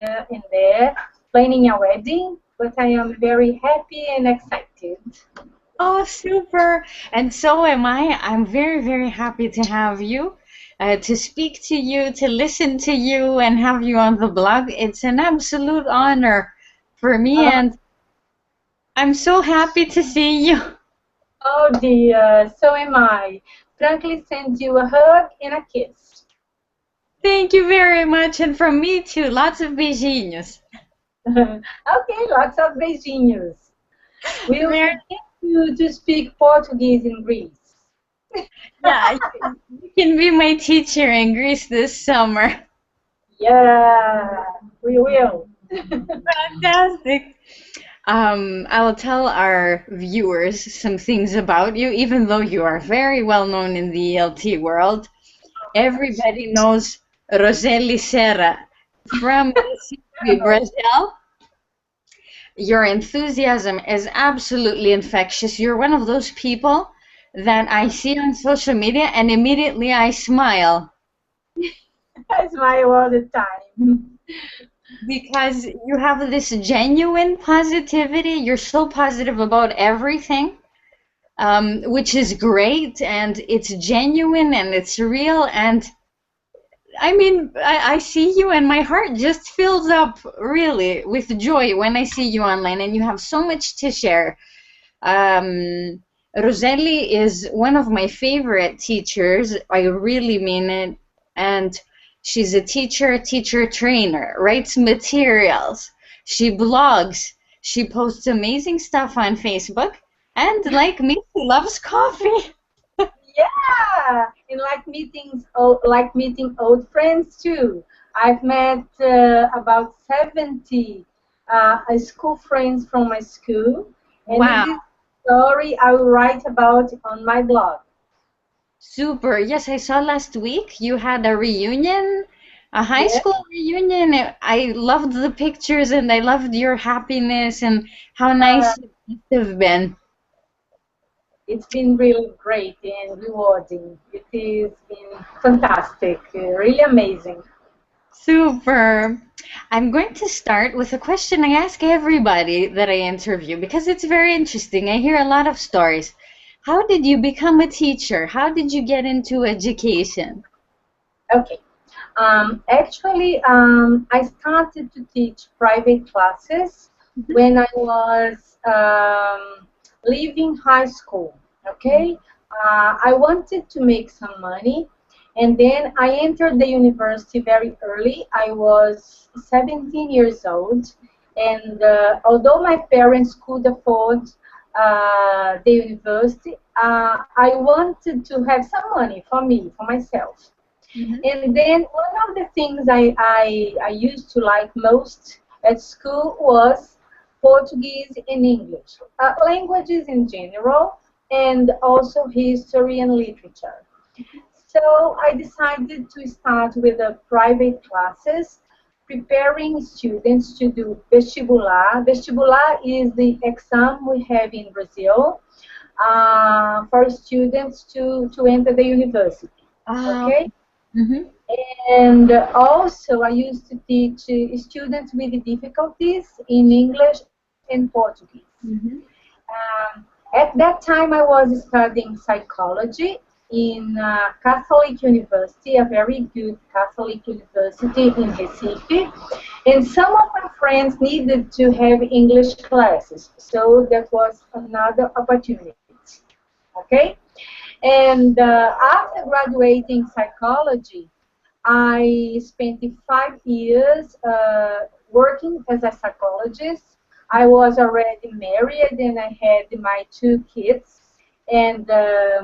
in there planning a wedding, but I am very happy and excited. Oh, super. And so am I. I'm very, very happy to have you, to speak to you, to listen to you, and have you on the blog. It's an absolute honor for me, Oh, and I'm so happy to see you. oh dear, so am I. Frankly, send you a hug and a kiss. Thank you very much, and from me too. Lots of beijinhos. Okay, lots of beijinhos. We'll Very, begin to speak Portuguese in Greece. yeah, you can be my teacher in Greece this summer. Yeah, we will. Fantastic. I will tell our viewers some things about you, even though you are very well known in the ELT world. Everybody knows Roseli Serra from Recife, Brazil. Your enthusiasm is absolutely infectious. You're one of those people that I see on social media and immediately I smile I smile all the time. because you have this genuine positivity. You're so positive about everything. Which is great and it's genuine and it's real. And I mean, I see you and my heart just fills up really with joy when I see you online and you have so much to share. Um, Roseli is one of my favorite teachers. I really mean it. And she's a teacher trainer, writes materials, she blogs, she posts amazing stuff on Facebook. And like me, she loves coffee. Yeah, and like meeting old friends too. I've met about 70 school friends from my school, and Wow, this is a story I will write about on my blog. super. Yes, I saw last week you had a reunion, a high Yeah, school reunion. I loved the pictures and I loved your happiness and how nice it must have been. it's been really great and rewarding. It has been fantastic, really amazing. Super. I'm going to start with a question I ask everybody that I interview because it's very interesting. I hear a lot of stories. How did you become a teacher? How did you get into education? Okay. I started to teach private classes when I was leaving high school. Okay. I wanted to make some money, and then I entered the university very early. I was 17 years old, and although my parents could afford the university, I wanted to have some money for me, for myself. Mhm. And then one of the things I used to like most at school was Portuguese and English, languages in general, and also history and literature. So I decided to start with the private classes, preparing students to do vestibular. Vestibular is the exam we have in Brazil for students to enter the university. Okay? Okay. Hmm. And also, I used to teach students with difficulties in English and Portuguese. Hmm. At that time, I was studying psychology in Catholic University, a very good Catholic university in Recife. And some of my friends needed to have English classes, so that was another opportunity. Okay? And after graduating psychology, I spent 5 years working as a psychologist. I was already married and I had my two kids and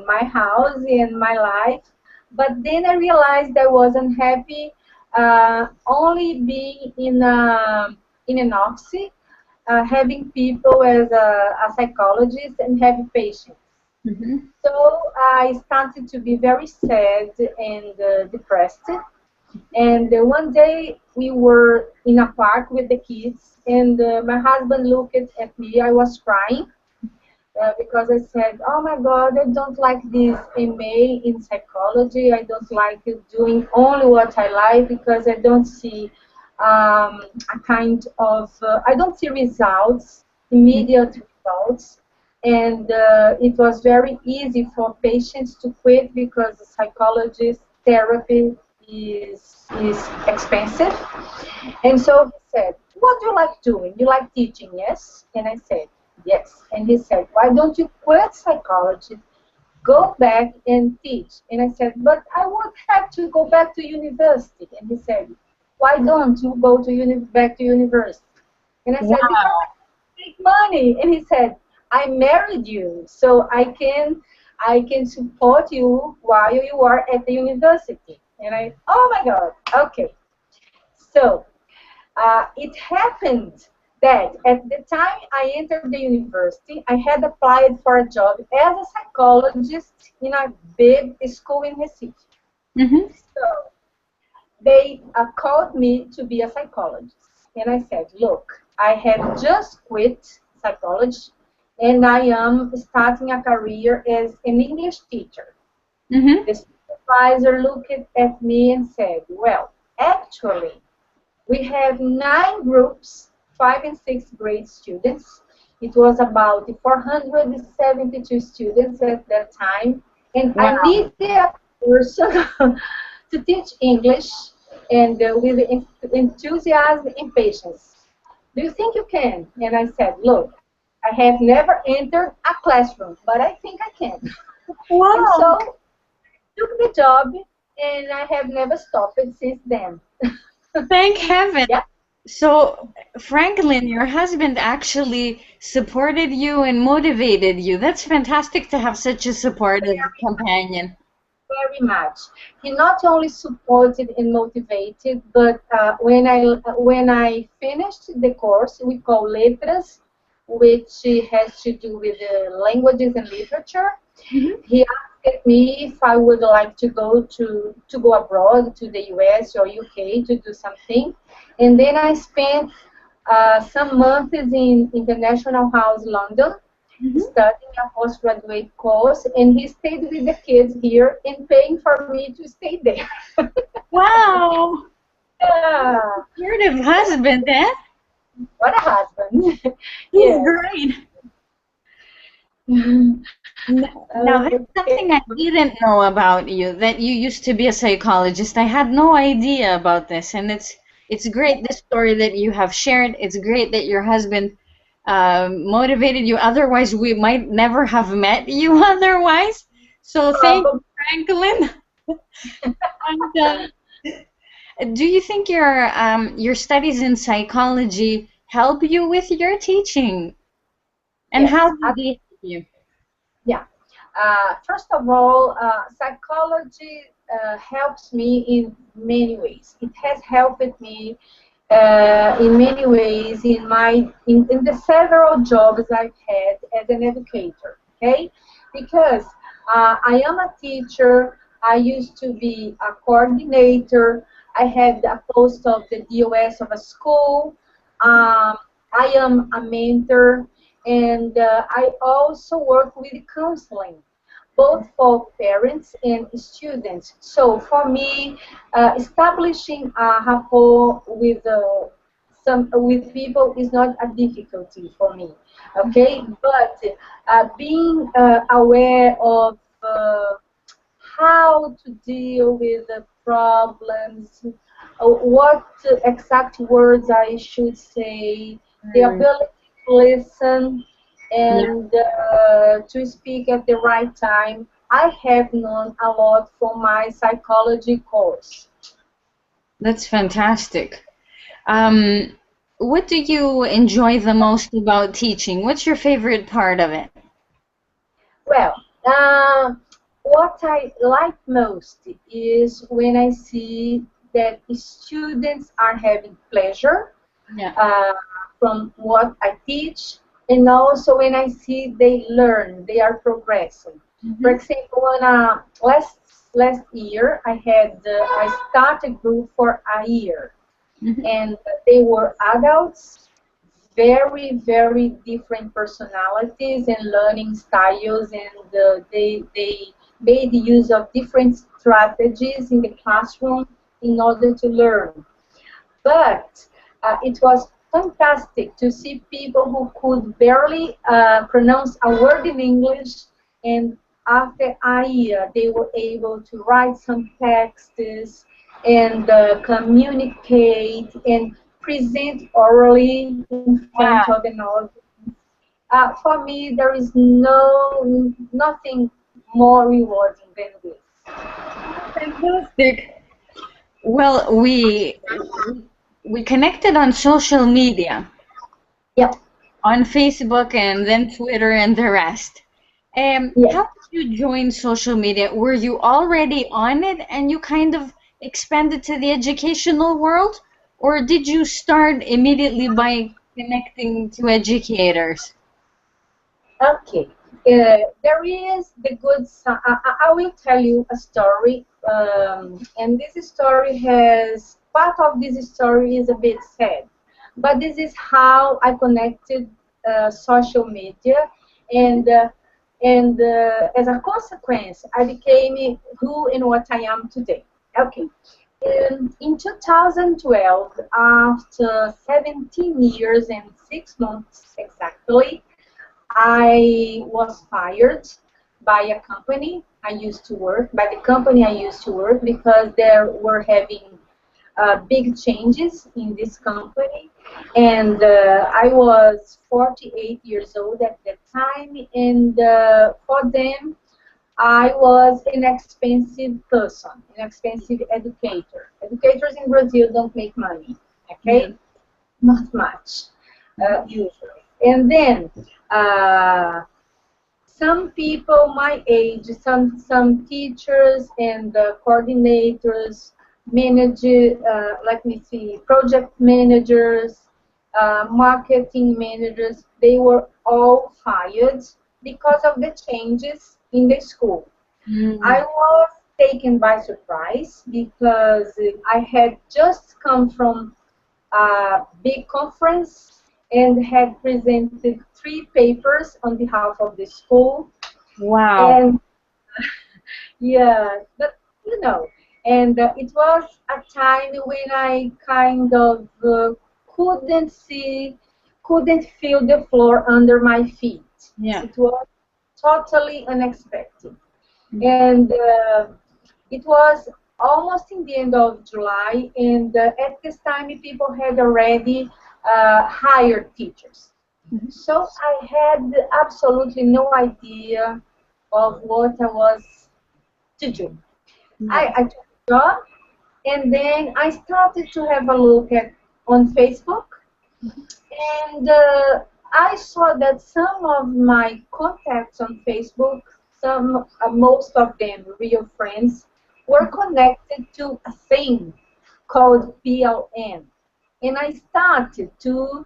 my house and my life. But then I realized I wasn't happy only being in an office, having people as a psychologist and having patients. Hmm. So I started to be very sad and depressed. And one day we were in a park with the kids, and my husband looked at me. I was crying because I said, "Oh my God, I don't like this MA in psychology. I don't like it doing only what I like because I don't see a kind of, I don't see results, immediate results, and it was very easy for patients to quit because the psychologist therapy is expensive. And so he said, what do you like doing? You like teaching, yes? And I said, yes. And he said, why don't you quit psychology, go back and teach? And I said, but I would have to go back to university. And he said, why don't you go to back to university? And I said, because Wow. I make money. And he said, I married you, so I can support you while you are at the university. And oh my God, okay. So it happened that at the time I entered the university, I had applied for a job as a psychologist in a big school in Recife. Mm-hmm. So they called me to be a psychologist. And I said, look, I have just quit psychology and I am starting a career as an English teacher. Mm-hmm. The supervisor looked at me and said, well, actually, we have 9 groups, 5 and 6 grade students. It was about 472 students at that time, and I Wow. needed a person to teach English and with enthusiasm and patience. Do you think you can? And I said, look, I have never entered a classroom, but I think I can. And Wow. so took the job, and I have never stopped it since then. Thank heaven. Yeah. So, Franklin, your husband actually supported you and motivated you. That's fantastic to have such a supportive companion. Very much. He not only supported and motivated, but when I finished the course we call Letras, which has to do with languages and literature, Hmm. he asked me if I would like to go abroad to the US or UK to do something, and then I spent some months in International House London Hmm. studying a postgraduate course, and he stayed with the kids here and paying for me to stay there. Wow. Yeah, Supportive husband, eh? what a husband. He's Yes. great. Now, that's Okay. something I didn't know about you, that you used to be a psychologist. I had no idea about this, and it's great this story that you have shared. It's great that your husband motivated you. Otherwise, we might never have met you otherwise. So thank you, Probably. Franklin. And do you think your studies in psychology help you with your teaching? And how Yes. do they help you? Yeah. First of all, psychology helps me in many ways. It has helped me in many ways in the several jobs I've had as an educator. Okay, because I am a teacher. I used to be a coordinator. I had a post of the DOS of a school. I am a mentor, and I also work with counseling, both for parents and students. So for me, establishing a rapport with people is not a difficulty for me. Okay, but being aware of how to deal with the problems, what exact words I should say, the Mm, ability to listen yeah, and to speak at the right time. I have known a lot from my psychology course. that's fantastic. Um, what do you enjoy the most about teaching? What's your favorite part of it? Well, what I like most is when I see that students are having pleasure Yeah. uh, from what I teach, and also when I see they learn, they are progressing. For Hmm. example, last year, I started a group for a year, Hmm. and they were adults, very very different personalities and learning styles, and they made use of different strategies in the classroom in order to learn. But it was fantastic to see people who could barely pronounce a word in English, and after a year they were able to write some texts and communicate and present orally in front of Wow. an audience. For me, there is nothing more rewarding than this. Fantastic. Well, we connected on social media, Yep. on Facebook and then Twitter and the rest. Yes. How did you join social media? Were you already on it and you kind of expanded to the educational world, or did you start immediately by connecting to educators? Okay. There is the good side. I will tell you a story, and this story has part of this story is a bit sad, but this is how I connected social media, and as a consequence, I became who and what I am today. Okay. In 2012, after 17 years and 6 months exactly, I was fired by a company I used to work, by the company I used to work, because they were having big changes in this company. And I was 48 years old at that time, and for them, I was an expensive person, an expensive educator. Educators in Brazil don't make money, Yeah. okay? Not much, usually. And then uh, some people my age, some teachers and coordinators, let me see, project managers, marketing managers, they were all fired because of the changes in the school. I Mm. was taken by surprise because I had just come from a big conference and had presented 3 papers on behalf of the school. Wow. And yeah, but you know, and it was a time when I kind of couldn't see, couldn't feel the floor under my feet. Yeah. It was totally unexpected. And it was almost in the end of July, and at this time, people had already hired teachers. So I had absolutely no idea of what I was to do. Yeah. I took a job, and then I started to have a look at on Facebook, and I saw that some of my contacts on Facebook, most of them real friends, were connected to a thing called PLN. And I started to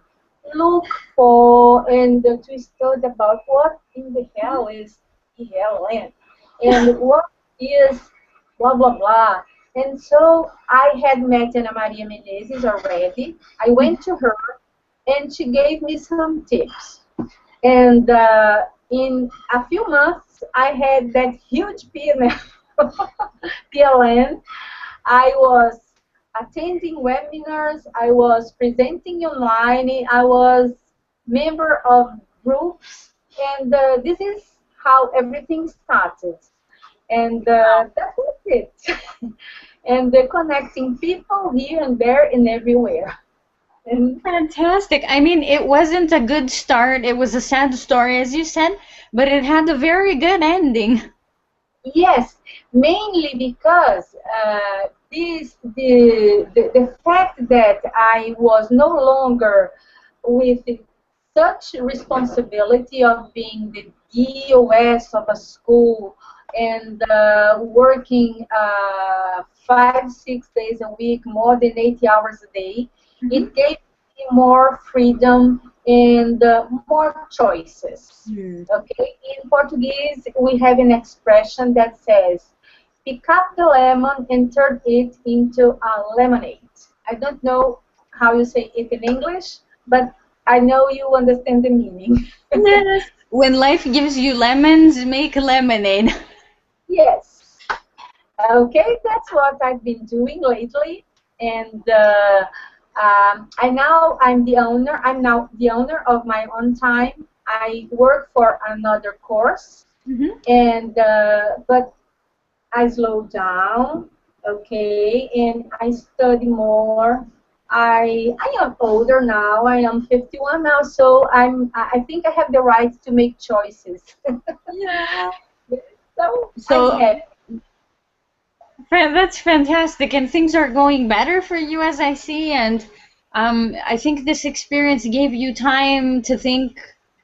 look for and to study about what in the hell is PLN and what is blah blah blah. And so I had met Ana Maria Menezes already. I went to her and she gave me some tips. And in a few months, I had that huge PLN. I was attending webinars. I was presenting online. I was member of groups, and this is how everything started. And that was it. And connecting people here and there and everywhere. And Fantastic. I mean, it wasn't a good start. It was a sad story, as you said, but it had a very good ending. yes, mainly because the fact that I was no longer with such responsibility of being the DOS of a school and working 5, 6 days a week, more than 80 hours a day, Hmm. it gave me more freedom and more choices. Hmm. Okay, in Portuguese, we have an expression that says, pick up the lemon and turn it into a lemonade. I don't know how you say it in English, but I know you understand the meaning. Yes. When life gives you lemons, make lemonade. Yes. Okay, that's what I've been doing lately. And I'm the owner. I'm now the owner of my own time. I work for another course, Hmm. and but I slow down, okay, and I study more. I am older now. I am 51 now, so I think I have the right to make choices. Yeah. So I'm So happy. that's fantastic, and things are going better for you as I see. And I think this experience gave you time to think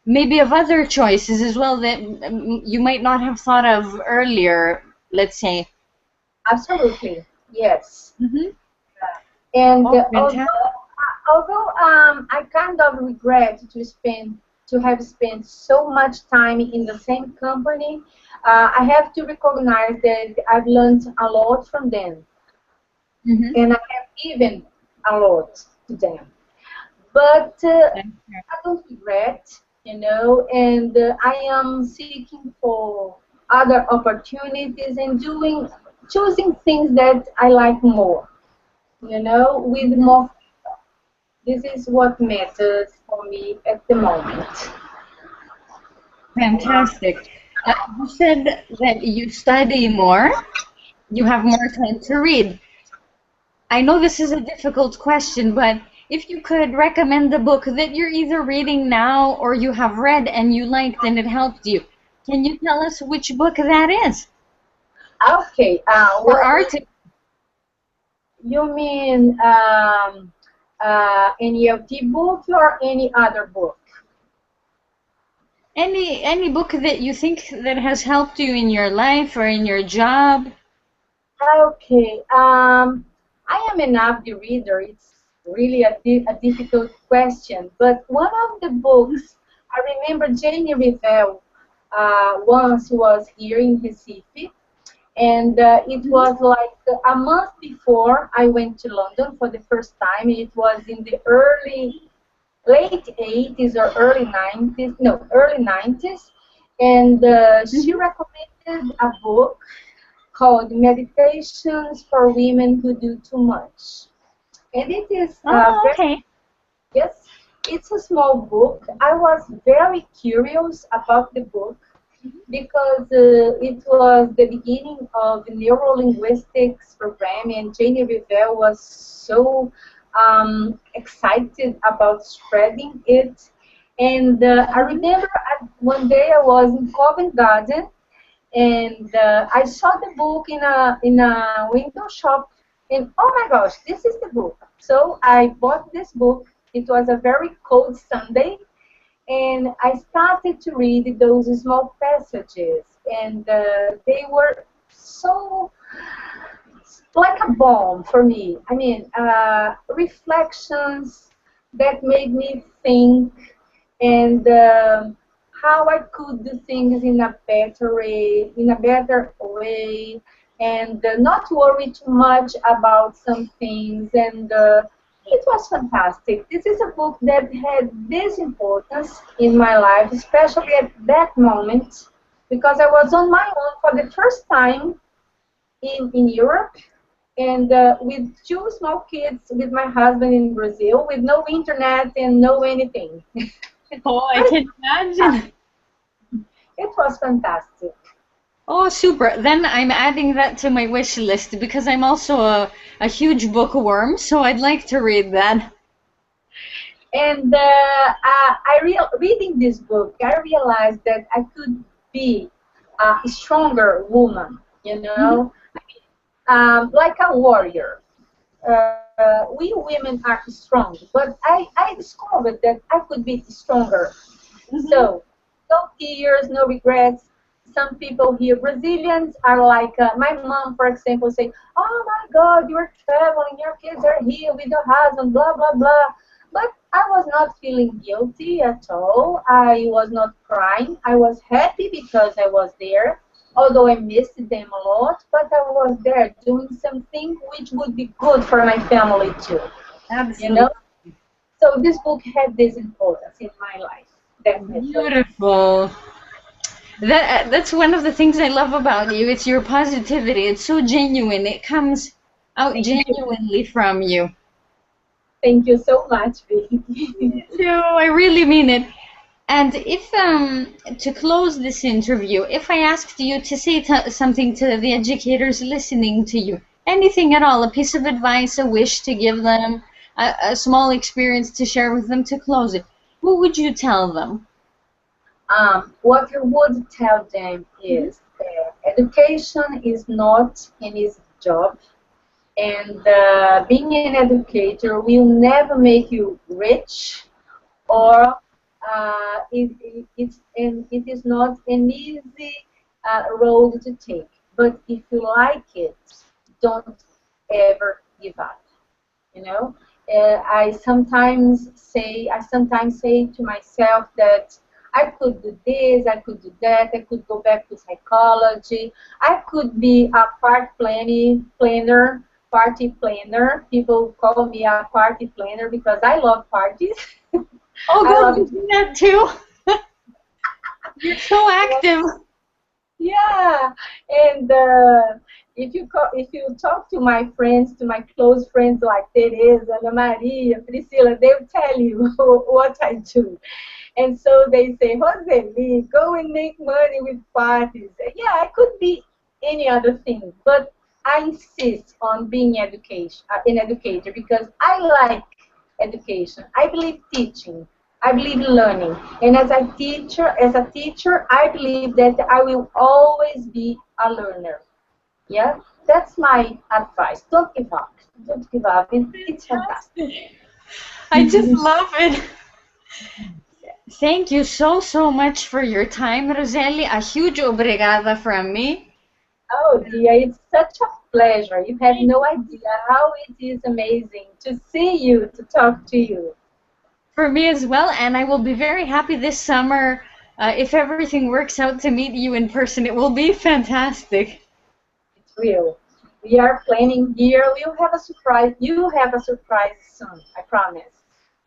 maybe of other choices as well that you might not have thought of earlier, let's say. Absolutely, yes. Hmm. And Oh, fantastic. although I kind of regret to have spent so much time in the same company, I have to recognize that I've learned a lot from them, Hmm. and I have given a lot to them. But I don't regret, and I am seeking for other opportunities and choosing things that I like more, with Hmm. more. This is what matters for me at the moment. Fantastic. You said that you study more, you have more time to read. I know this is a difficult question, but if you could recommend a book that you're either reading now or you have read and you liked and it helped you, can you tell us which book that is? Okay, Or art? you mean any book or any other book? Any book that you think that has helped you in your life or in your job? Okay, I am an avid reader. It's really a difficult question, but one of the books I remember Jane Rivell once was here in Recife, and it Mhm. was like a month before I went to London for the first time. It was in the late 80s or early 90s, no, early 90s, and she Mhm. recommended a book called Meditations for Women Who Do Too Much. And it is Oh, very, okay. yes, it's a small book. I was very curious about the book because it was the beginning of neurolinguistics program, and Janie Rivell was so excited about spreading it. And I Mhm. remember one day I was in Covent Garden, and I saw the book in a window shop, and oh my gosh, this is the book. So I bought this book. It was a very cold Sunday, and I started to read those small passages, and they were so like a balm for me. I mean, reflections that made me think, and how I could do things in a better way, and not worry too much about some things. And it was fantastic. This is a book that had this importance in my life, especially at that moment, because I was on my own for the first time in Europe, and with two small kids, with my husband in Brazil, with no internet and no anything. Oh, I But can imagine. it was fantastic. Oh, super. Then I'm adding that to my wish list because I'm also a huge bookworm, so I'd like to read that. And reading this book, I realized that I could be a stronger woman, Mhm. like a warrior. We women are strong, but I discovered that I could be stronger. Mhm. So, no tears, no regrets. Some people here, Brazilians, are like my mom, for example, saying, "Oh my God, you're traveling, your kids are here with your husband, blah blah blah." But I was not feeling guilty at all. I was not crying. I was happy because I was there, although I missed them a lot. But I was there doing something which would be good for my family too. You know. Absolutely. So this book had this importance in my life, definitely. Beautiful. That's one of the things I love about you. It's your positivity. It's so genuine. It comes out Thank you. genuinely from you. Thank you so much, Vicky. So I really mean it. And if to close this interview, if I asked you to say something to the educators listening to you, anything at all, a piece of advice, a wish to give them, a small experience to share with them to close it, what would you tell them? What I would tell them is education is not an easy job, and being an educator will never make you rich, or it is not an easy road to take. But if you like it, don't ever give up. You know, I sometimes say to myself that I could do this, I could do that, I could go back to psychology, I could be a party planner. People call me a party planner because I love parties. Oh, I God, love you do that too? You're so active. Yeah, and if you talk to my friends, to my close friends like Teresa, Ana Maria, Priscila, they'll tell you what I do. And so they say, Roseli, go and make money with parties. Yeah, I could be any other thing, but I insist on being an educator because I like education. I believe teaching. I believe learning. And as a teacher, I believe that I will always be a learner. Yeah, that's my advice. Don't give up. Don't give up. It's fantastic. I just love it. Thank you so, so much for your time, Roseli. A huge obrigada from me. Oh dear, it's such a pleasure. You have no idea how it is amazing to see you, to talk to you. For me as well, and I will be very happy this summer. If everything works out to meet you in person, it will be fantastic. It's real. We are planning here. We'll have a surprise. You have a surprise soon, I promise.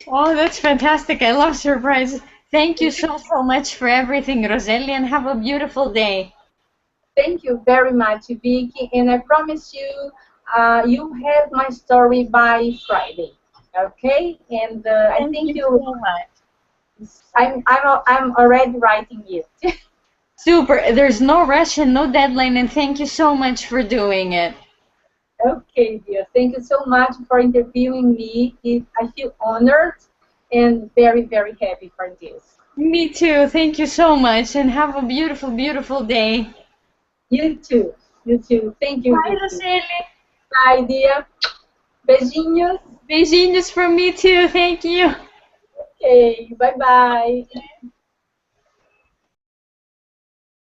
Oh, that's fantastic. I love surprises. Thank you so, so much for everything, Roseli, and have a beautiful day. Thank you very much, Vicky. And I promise you, you have my story by Friday. Okay? And I Thank think you you. so much. I'm already writing it. Super. There's no rush and no deadline, and thank you so much for doing it. Okay, dear. Thank you so much for interviewing me. I feel honored and very, very happy for this. Me too. Thank you so much, and have a beautiful, beautiful day. You too. You too. Thank you, Bye, Vicky. Roseli. Bye, dear. Beijinhos. Beijinhos from me too. Thank you. Okay. Bye-bye.